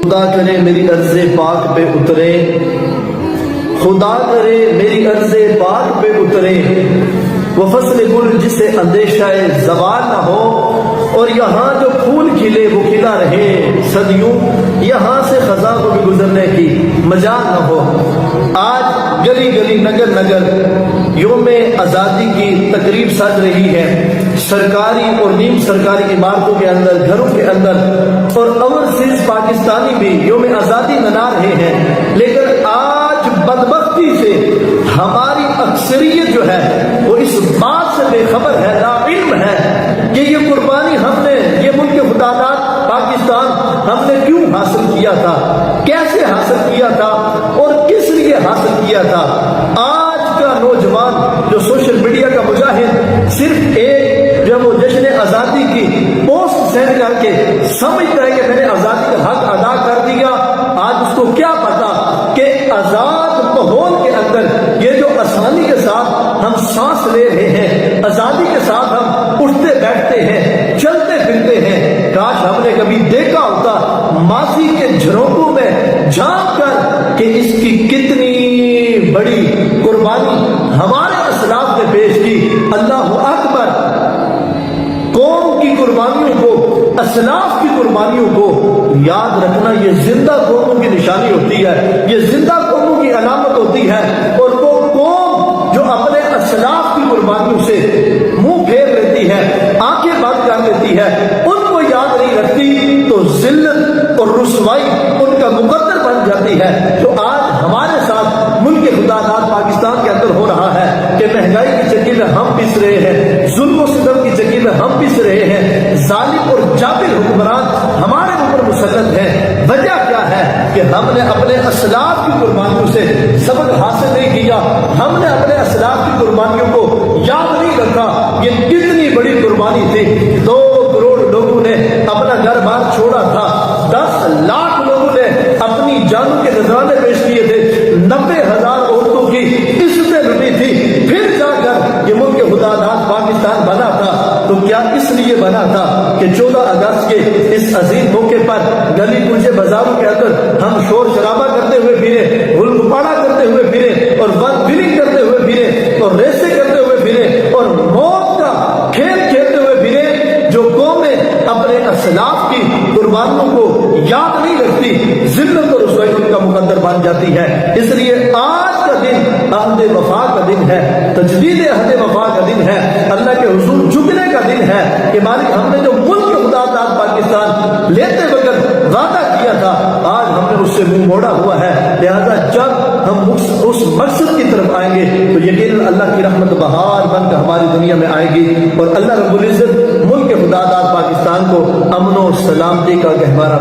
خدا کرے میری عرض پاک پہ اترے، خدا کرے میری عرض پاک پہ اترے، وہ فصل گل جسے اندیشہ زوال نہ ہو، اور یہاں جو پھول کھلے وہ کھلا رہے صدیوں، یہاں سے خزاں کو بھی گزرنے کی مجال نہ ہو۔ آج گلی گلی نگر نگر یوم آزادی کی تقریب سج رہی ہے، سرکاری اور نیم سرکاری عمارتوں کے اندر، گھروں کے اندر، اور اوورسیز پاکستانی بھی یوم آزادی منا رہے ہیں، لیکن آج بدبختی سے ہماری اکثریت جو ہے وہ اس بات سے بے خبر ہے، لا علم ہے کہ یہ قربانی ہم نے، یہ ملک خدا داد پاکستان ہم نے کیوں حاصل کیا تھا، کیسے حاصل کیا تھا اور کس لیے حاصل کیا تھا۔ آج کا نوجوان جو سوشل میڈیا کا مجاہد صرف ایک جو وہ جشن آزادی کی پوسٹ سینڈ کر کے سمجھتا ہے کہ میں نے آزادی کا حق ادا کر دیا، آج اس کو کیا پتا کہ آزاد ماحول کے اندر یہ جو آسانی کے ساتھ ہم سانس لے رہے ہیں، آزادی کے ساتھ ہم اٹھتے بیٹھتے ہیں، چلتے پھرتے ہیں، کاش ہم نے کبھی دیکھا ہوتا ماضی کے جھروکوں میں جھانک کر کہ اس کی کتنی بڑی قربانی ہمارے اسلاف نے پیش کی۔ اللہ اکبر! قوم کی قربانیوں کو، اسلاف کی قربانیوں کو یاد رکھنا یہ زندہ قوموں کی نشانی ہوتی ہے، یہ زندہ قوموں کی علامت ہوتی ہے، اور وہ قوم جو اپنے اسلاف کی قربانیوں سے منہ پھیر لیتی ہے، آنکھیں بند کر لیتی ہے، ان کو یاد نہیں رکھتی تو ذلت اور رسوائی ان کا مقدر بن جاتی ہے۔ جو آج ہمارے ساتھ ملک خدا داد پاکستان کے اندر ہو رہا ہے کہ مہنگائی کی چکی میں ہم پس رہے ہیں، ظلم و ستم کی چکی میں ہم پس رہے ہیں، ظالم اور جابر حکمران ہمارے اوپر مسلط ہیں، وجہ کیا ہے کہ ہم نے اپنے اسلاف کی قربانیوں سے سبق حاصل نہیں کیا، ہم نے اپنے اسلاف کی قربانیوں کو یاد نہیں رکھا۔ یہ کتنی بڑی قربانی تھی، 2 کروڑ لوگوں نے اپنا گھر بار چھوڑا تھا، 10 لاکھ لوگوں نے اپنی جانوں کے نذرانے پیش کیے تھے، 90,000 عورتوں کی عزتیں لٹی تھی، پھر جا کر یہ ملک خدا داد پاکستان بنا تھا۔ تو کیا اس لیے بنا تھا کہ 14 اگست کے اس عظیم موقع پر گلی کوچے بازاروں کے اندر ہم شور شرابہ کرتے ہوئے پھرے، ہل گپاڑا کرتے ہوئے پھرے، اور ون وننگ کرتے ہوئے پھرے، اور ریسیں کرتے ہوئے پھرے، اور موت کا کھیل کھیلتے ہوئے پھرے؟ جو قومیں اپنے اسلاف کی قربانیوں کو یاد نہیں رکھتی، ذلت اور رسوائی ان کا مقدر بن جاتی ہے۔ اس لیے آج کا دن عہد وفا کا دن ہے، تجدید عہد وفا کا دن ہے، اللہ کے حضور جھکنے کا دن ہے کہ مالک ہم نے جو ملک خدا داد پاکستان لیتے وقت وعدہ کیا تھا، آج ہم نے اس سے منہ موڑا ہوا ہے، لہذا جب ہم اس مقصد کی طرف آئیں گے تو یقیناً اللہ کی رحمت بہار بن کر ہماری دنیا میں آئے گی، اور اللہ رب العزت ملک خدا داد پاکستان کو امن و سلامتی کا گہوارہ